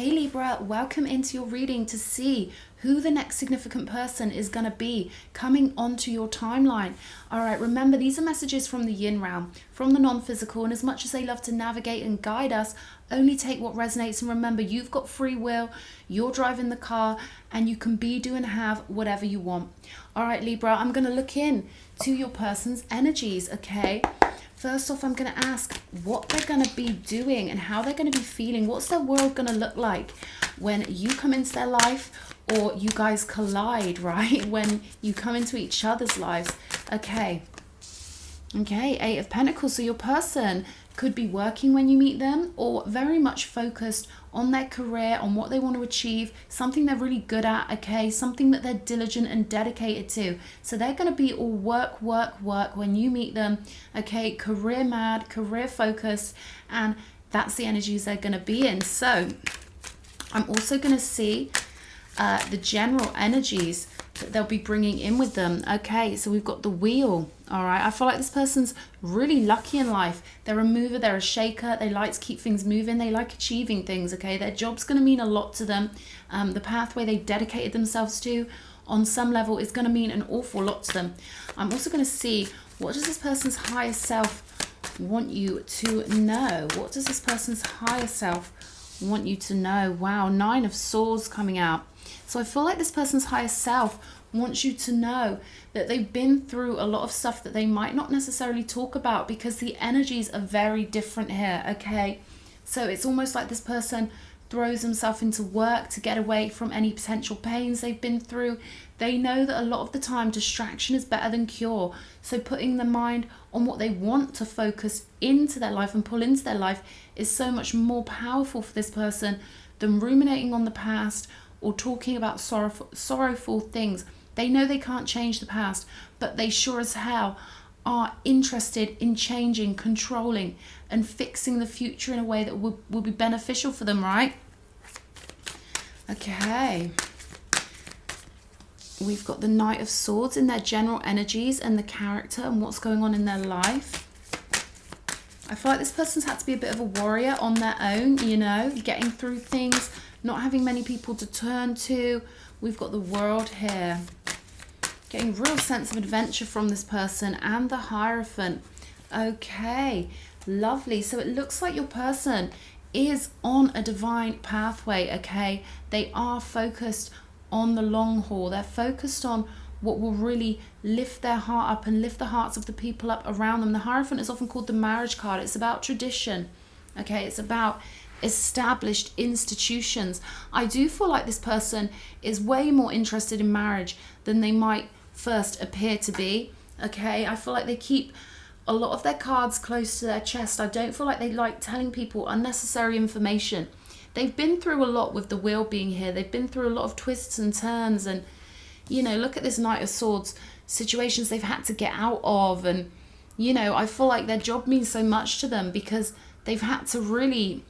Hey Libra, welcome into your reading to see who the next significant person is going to be coming onto your timeline. All right, remember, these are messages from the yin realm, from the non-physical, and as much as they love to navigate and guide us, only take what resonates. And remember, you've got free will, you're driving the car, and you can be, do, and have whatever you want. All right, Libra, I'm going to look in to your person's energies, okay? First off, I'm going to ask what they're going to be doing and how they're going to be feeling. What's their world going to look like when you come into their life or you guys collide, right? When you come into each other's lives. Okay, Eight of Pentacles. So your person could be working when you meet them or very much focused on their career, on what they want to achieve, something they're really good at, okay? Something that they're diligent and dedicated to. So they're going to be all work when you meet them, okay? Career mad, career focused, and that's the energies they're going to be in. So I'm also going to see the general energies that they'll be bringing in with them. Okay, so we've got the Wheel. All right, I feel like this person's really lucky in life. They're a mover, they're a shaker, they like to keep things moving, they like achieving things, okay? Their job's going to mean a lot to them. The pathway they dedicated themselves to on some level is going to mean an awful lot to them. I'm also going to see, what does this person's higher self want you to know? What does this person's higher self want you to know? Wow, 9 of Swords coming out. So I feel like this person's higher self wants you to know that they've been through a lot of stuff that they might not necessarily talk about because the energies are very different here, okay? So it's almost like this person throws himself into work to get away from any potential pains they've been through. They know that a lot of the time distraction is better than cure. So putting the mind on what they want to focus into their life and pull into their life is so much more powerful for this person than ruminating on the past or talking about sorrowful things. They know they can't change the past, but they sure as hell are interested in changing, controlling, and fixing the future in a way that will be beneficial for them, right? Okay. We've got the Knight of Swords in their general energies and the character and what's going on in their life. I feel like this person's had to be a bit of a warrior on their own, you know, getting through things, not having many people to turn to. We've got the World here. Getting real sense of adventure from this person and the Hierophant. Okay, lovely. So it looks like your person is on a divine pathway, okay? They are focused on the long haul. They're focused on what will really lift their heart up and lift the hearts of the people up around them. The Hierophant is often called the marriage card. It's about tradition, okay? It's about established institutions. I do feel like this person is way more interested in marriage than they might first appear to be, okay? I feel like they keep a lot of their cards close to their chest. I don't feel like they like telling people unnecessary information. They've been through a lot with the Wheel being here. They've been through a lot of twists and turns, and you know, look at this Knight of Swords, situations they've had to get out of, and you know, I feel like their job means so much to them because they've had to really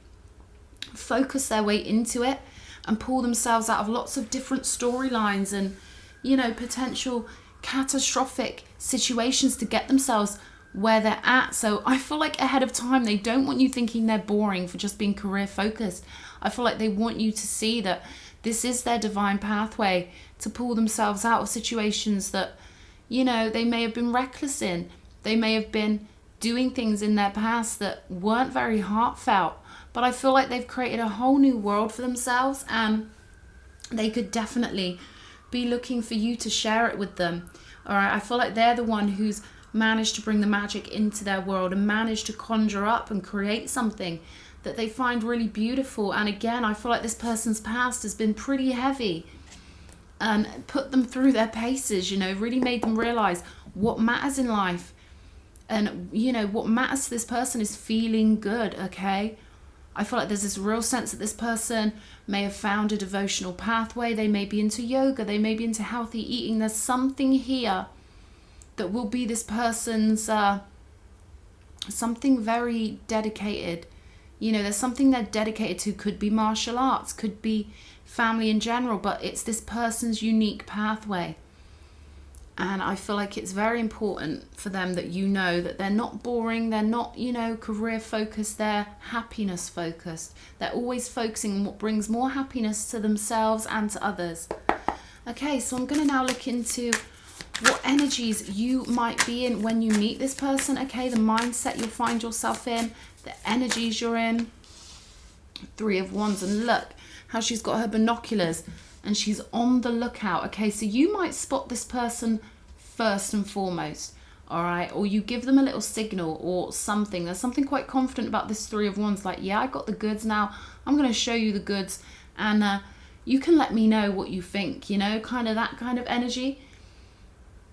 focus their way into it and pull themselves out of lots of different storylines and, you know, potential catastrophic situations to get themselves where they're at. So I feel like ahead of time, they don't want you thinking they're boring for just being career focused. I feel like they want you to see that this is their divine pathway to pull themselves out of situations that, you know, they may have been reckless in. They may have been doing things in their past that weren't very heartfelt. But I feel like they've created a whole new world for themselves, and they could definitely be looking for you to share it with them. All right, I feel like they're the one who's managed to bring the magic into their world and managed to conjure up and create something that they find really beautiful. And again, I feel like this person's past has been pretty heavy and put them through their paces, you know, really made them realize what matters in life. And, you know, what matters to this person is feeling good, okay? I feel like there's this real sense that this person may have found a devotional pathway. They may be into yoga. They may be into healthy eating. There's something here that will be this person's something very dedicated. You know, there's something they're dedicated to. Could be martial arts, could be family in general, but it's this person's unique pathway. And I feel like it's very important for them that you know that they're not boring, they're not, you know, career focused, they're happiness focused. They're always focusing on what brings more happiness to themselves and to others. Okay, so I'm going to now look into what energies you might be in when you meet this person. Okay, the mindset you'll find yourself in, the energies you're in. Three of Wands, and look how she's got her binoculars and she's on the lookout. Okay, so you might spot this person first and foremost, all right, or you give them a little signal or something. There's something quite confident about this Three of Wands, like, yeah, I got the goods now, I'm going to show you the goods, and you can let me know what you think, you know, kind of that kind of energy.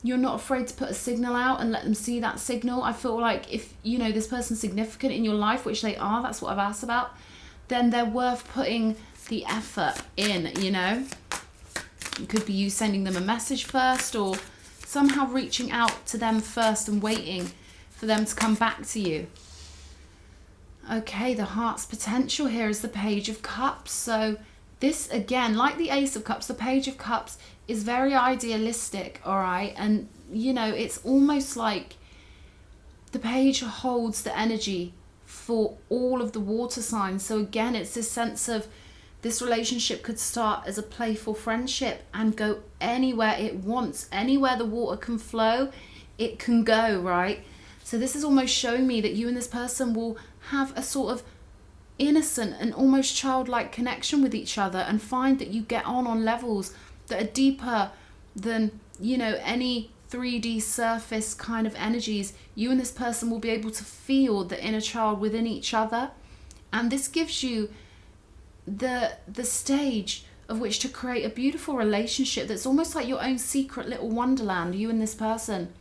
You're not afraid to put a signal out and let them see that signal. I feel like if, you know, this person's significant in your life, which they are, that's what I've asked about, then they're worth putting the effort in, you know. It could be you sending them a message first, or somehow reaching out to them first and waiting for them to come back to you. Okay, the heart's potential here is the Page of Cups. So this, again, like the Ace of Cups, the Page of Cups is very idealistic, all right? And, you know, it's almost like the Page holds the energy for all of the water signs. So again, it's this sense of this relationship could start as a playful friendship and go anywhere it wants. Anywhere the water can flow, it can go, right? So this is almost showing me that you and this person will have a sort of innocent and almost childlike connection with each other, and find that you get on levels that are deeper than, you know, any 3D surface kind of energies. You and this person will be able to feel the inner child within each other, and this gives you the stage of which to create a beautiful relationship that's almost like your own secret little wonderland, you and this person.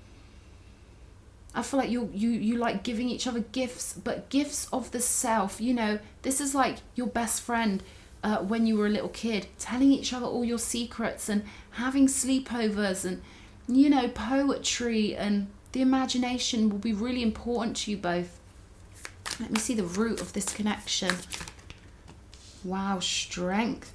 I feel like you like giving each other gifts, but gifts of the self. You know, this is like your best friend when you were a little kid, telling each other all your secrets and having sleepovers, and, you know, poetry and the imagination will be really important to you both. Let me see the root of this connection. Wow, strength.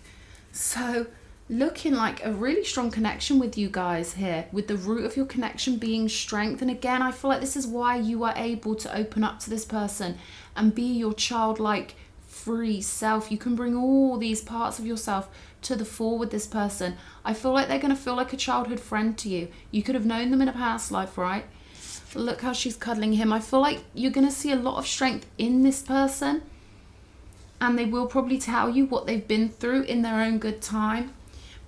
So looking like a really strong connection with you guys here, with the root of your connection being strength. And again, I feel like this is why you are able to open up to this person and be your childlike free self. You can bring all these parts of yourself to the fore with this person. I feel like they're going to feel like a childhood friend to you. You could have known them in a past life, right? Look how she's cuddling him. I feel like you're going to see a lot of strength in this person, and they will probably tell you what they've been through in their own good time.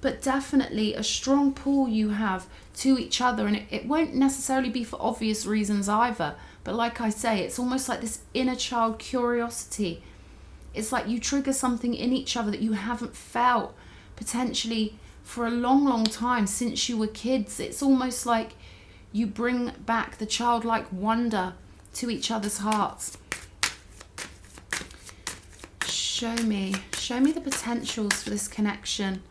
But definitely a strong pull you have to each other, and it won't necessarily be for obvious reasons either. But like I say, it's almost like this inner child curiosity. It's like you trigger something in each other that you haven't felt potentially for a long, long time, since you were kids. It's almost like you bring back the childlike wonder to each other's hearts. Show me the potentials for this connection.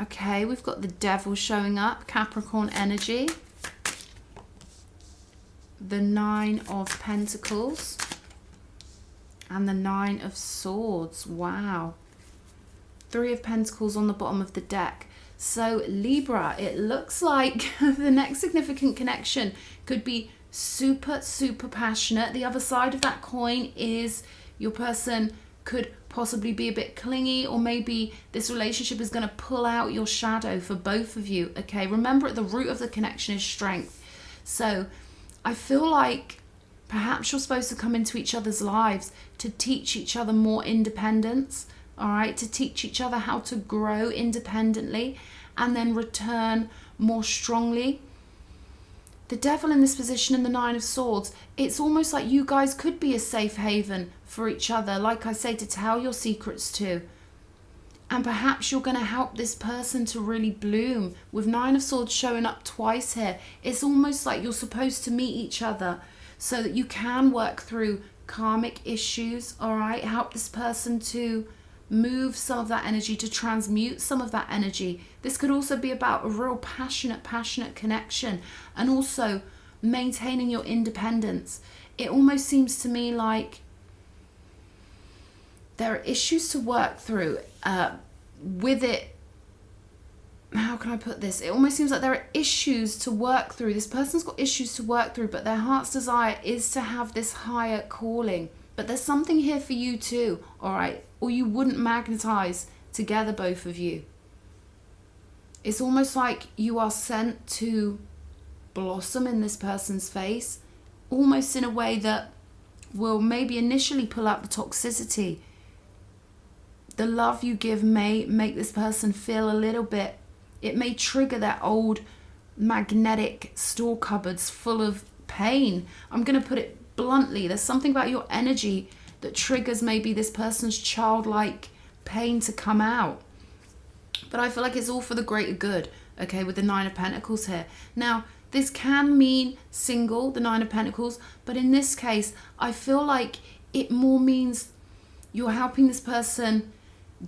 Okay, we've got the Devil showing up, Capricorn energy. The Nine of Pentacles. And the Nine of Swords. Wow. Three of Pentacles on the bottom of the deck. So Libra, it looks like the next significant connection could be super, super passionate. The other side of that coin is your person could possibly be a bit clingy, or maybe this relationship is going to pull out your shadow for both of you. Okay, remember, at the root of the connection is strength. So I feel like perhaps you're supposed to come into each other's lives to teach each other more independence, all right, to teach each other how to grow independently and then return more strongly. The Devil in this position and the Nine of Swords, it's almost like you guys could be a safe haven for each other, like I say, to tell your secrets to. And perhaps you're going to help this person to really bloom. With Nine of Swords showing up twice here, it's almost like you're supposed to meet each other so that you can work through karmic issues, all right? Help this person to move some of that energy, to transmute some of that energy. This could also be about a real passionate connection, and also maintaining your independence. It almost seems to me like there are issues to work through with it how can I put this? It almost seems like there are issues to work through. This person's got issues to work through, but their heart's desire is to have this higher calling. But there's something here for you too, all right? Or you wouldn't magnetize together, both of you. It's almost like you are sent to blossom in this person's face, almost in a way that will maybe initially pull out the toxicity. The love you give may make this person feel a little bit, it may trigger their old magnetic store cupboards full of pain. I'm going to put it bluntly. There's something about your energy that triggers maybe this person's childlike pain to come out. But I feel like it's all for the greater good, okay, with the Nine of Pentacles here. Now, this can mean single, the Nine of Pentacles, but in this case, I feel like it more means you're helping this person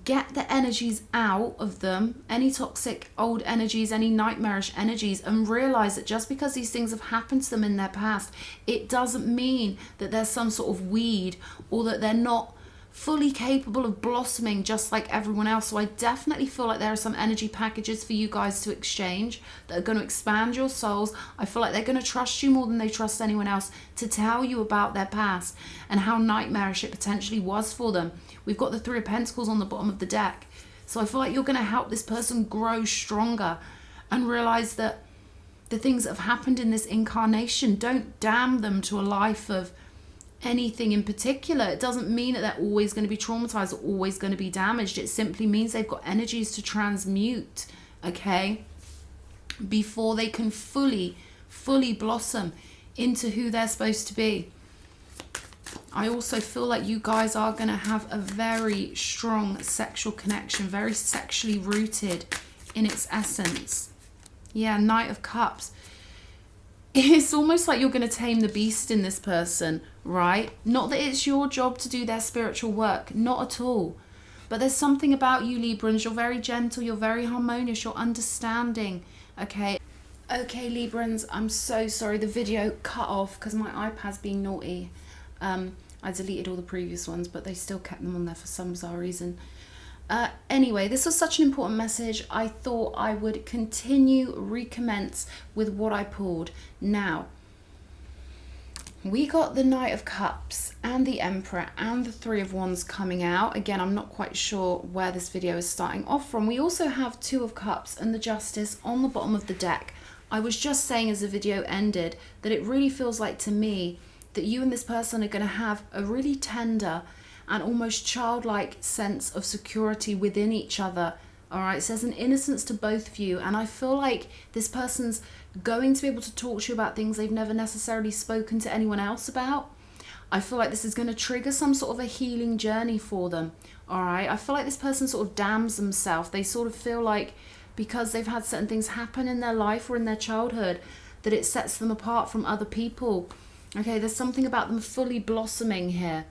get the energies out of them, any toxic old energies, any nightmarish energies, and realize that just because these things have happened to them in their past, it doesn't mean that there's some sort of weed or that they're not fully capable of blossoming just like everyone else. So I definitely feel like there are some energy packages for you guys to exchange that are going to expand your souls. I feel like they're going to trust you more than they trust anyone else to tell you about their past and how nightmarish it potentially was for them. We've got the Three of Pentacles on the bottom of the deck. So I feel like you're going to help this person grow stronger and realize that the things that have happened in this incarnation don't damn them to a life of anything in particular. It doesn't mean that they're always going to be traumatized or always going to be damaged. It simply means they've got energies to transmute, okay, before they can fully blossom into who they're supposed to be. I also feel like you guys are going to have a very strong sexual connection, very sexually rooted in its essence. Yeah, Knight of Cups. It's almost like you're going to tame the beast in this person, right? Not that it's your job to do their spiritual work, not at all. But there's something about you, Librans. You're very gentle, you're very harmonious, you're understanding, okay? Okay, Librans, I'm so sorry. The video cut off because my iPad's being naughty. I deleted all the previous ones, but they still kept them on there for some bizarre reason. Anyway, this was such an important message. I thought I would recommence with what I pulled. Now, we got the Knight of Cups and the Emperor and the Three of Wands coming out. Again, I'm not quite sure where this video is starting off from. We also have Two of Cups and the Justice on the bottom of the deck. I was just saying as the video ended that it really feels like to me that you and this person are going to have a really tender and almost childlike sense of security within each other. All right, so there's an innocence to both of you, and I feel like this person's going to be able to talk to you about things they've never necessarily spoken to anyone else about. I feel like this is going to trigger some sort of a healing journey for them. All right, I feel like this person sort of damns themselves. They sort of feel like because they've had certain things happen in their life or in their childhood that it sets them apart from other people. Okay, there's something about them fully blossoming here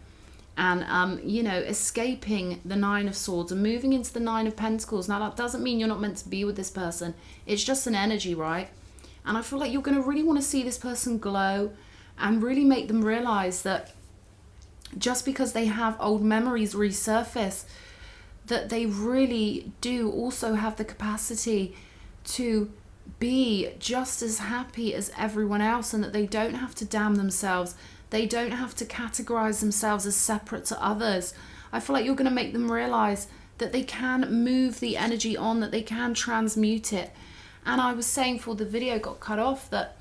and, you know, escaping the Nine of Swords and moving into the Nine of Pentacles. Now, that doesn't mean you're not meant to be with this person. It's just an energy, right? And I feel like you're going to really want to see this person glow and really make them realize that just because they have old memories resurface, that they really do also have the capacity to be just as happy as everyone else, and that they don't have to damn themselves. They don't have to categorize themselves as separate to others. I feel like you're going to make them realize that they can move the energy on, that they can transmute it. And I was saying before the video got cut off that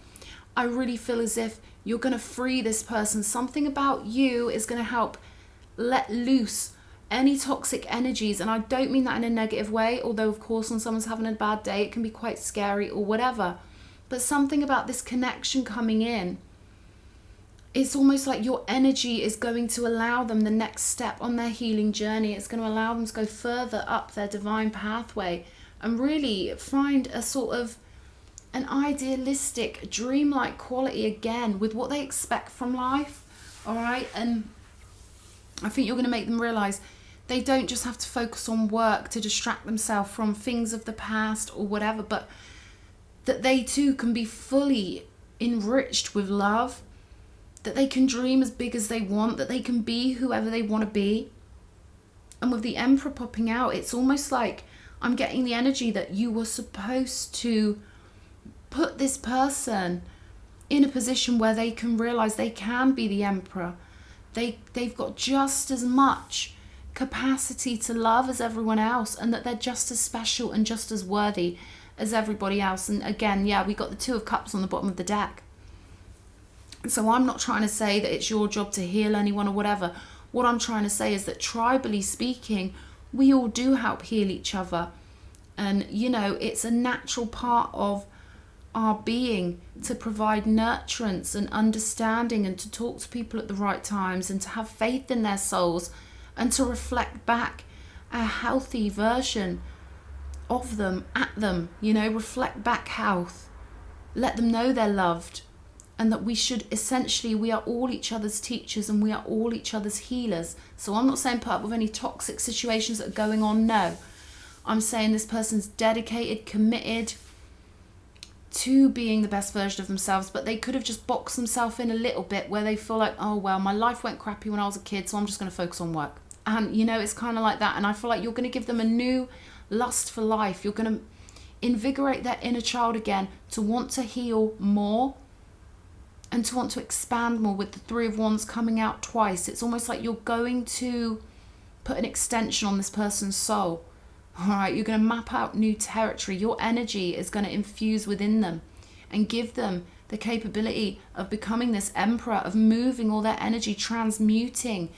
I really feel as if you're going to free this person. Something about you is going to help let loose any toxic energies, and I don't mean that in a negative way, although of course when someone's having a bad day it can be quite scary or whatever, but something about this connection coming in, it's almost like your energy is going to allow them the next step on their healing journey. It's going to allow them to go further up their divine pathway and really find a sort of an idealistic, dreamlike quality again with what they expect from life. All right, and I think you're going to make them realize they don't just have to focus on work to distract themselves from things of the past or whatever, but that they too can be fully enriched with love, that they can dream as big as they want, that they can be whoever they want to be. And with the Emperor popping out, it's almost like I'm getting the energy that you were supposed to put this person in a position where they can realize they can be the emperor. They've got just as much capacity to love as everyone else, and that they're just as special and just as worthy as everybody else. And again, yeah, we got the Two of Cups on the bottom of the deck. So I'm not trying to say that it's your job to heal anyone or whatever. What I'm trying to say is that tribally speaking, we all do help heal each other. And, you know, it's a natural part of our being to provide nurturance and understanding, and to talk to people at the right times, and to have faith in their souls, and to reflect back a healthy version of them at them, you know, reflect back health, let them know they're loved, and that we should essentially, we are all each other's teachers and we are all each other's healers. So I'm not saying put up with any toxic situations that are going on, no. I'm saying this person's dedicated, committed to being the best version of themselves, but they could have just boxed themselves in a little bit where they feel like, oh well, my life went crappy when I was a kid, so I'm just going to focus on work. And you know, it's kind of like that. And I feel like you're going to give them a new lust for life. You're going to invigorate their inner child again to want to heal more and to want to expand more, with the Three of Wands coming out twice. It's almost like you're going to put an extension on this person's soul. All right, you're going to map out new territory. Your energy is going to infuse within them and give them the capability of becoming this emperor, of moving all their energy, transmuting,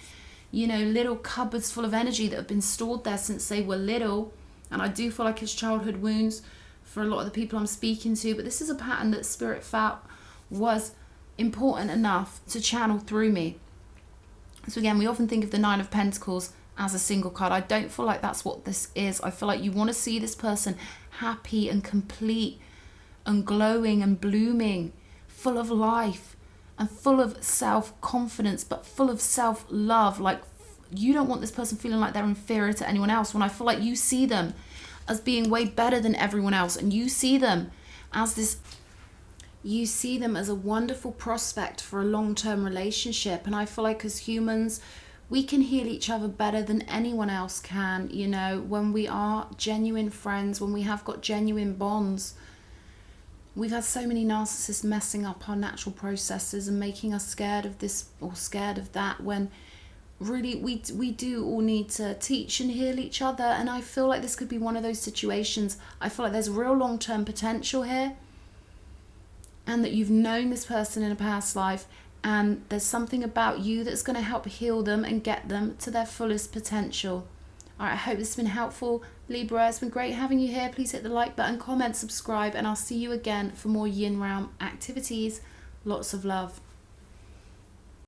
you know, little cupboards full of energy that have been stored there since they were little. And I do feel like it's childhood wounds for a lot of the people I'm speaking to, but this is a pattern that Spirit felt was important enough to channel through me. So again, we often think of the Nine of Pentacles as a single card. I don't feel like that's what this is. I feel like you want to see this person happy and complete and glowing and blooming, full of life and full of self-confidence, but full of self-love. Like, you don't want this person feeling like they're inferior to anyone else, when I feel like you see them as being way better than everyone else, and you see them as this, you see them as a wonderful prospect for a long-term relationship. And I feel like as humans, we can heal each other better than anyone else can, you know, when we are genuine friends, when we have got genuine bonds. We've had so many narcissists messing up our natural processes and making us scared of this or scared of that, when really we do all need to teach and heal each other. And I feel like this could be one of those situations. I feel like there's real long-term potential here, and that you've known this person in a past life, and there's something about you that's going to help heal them and get them to their fullest potential. All right, I hope this has been helpful, Libra. It's been great having you here. Please hit the like button, comment, subscribe, and I'll see you again for more yin realm activities. Lots of love.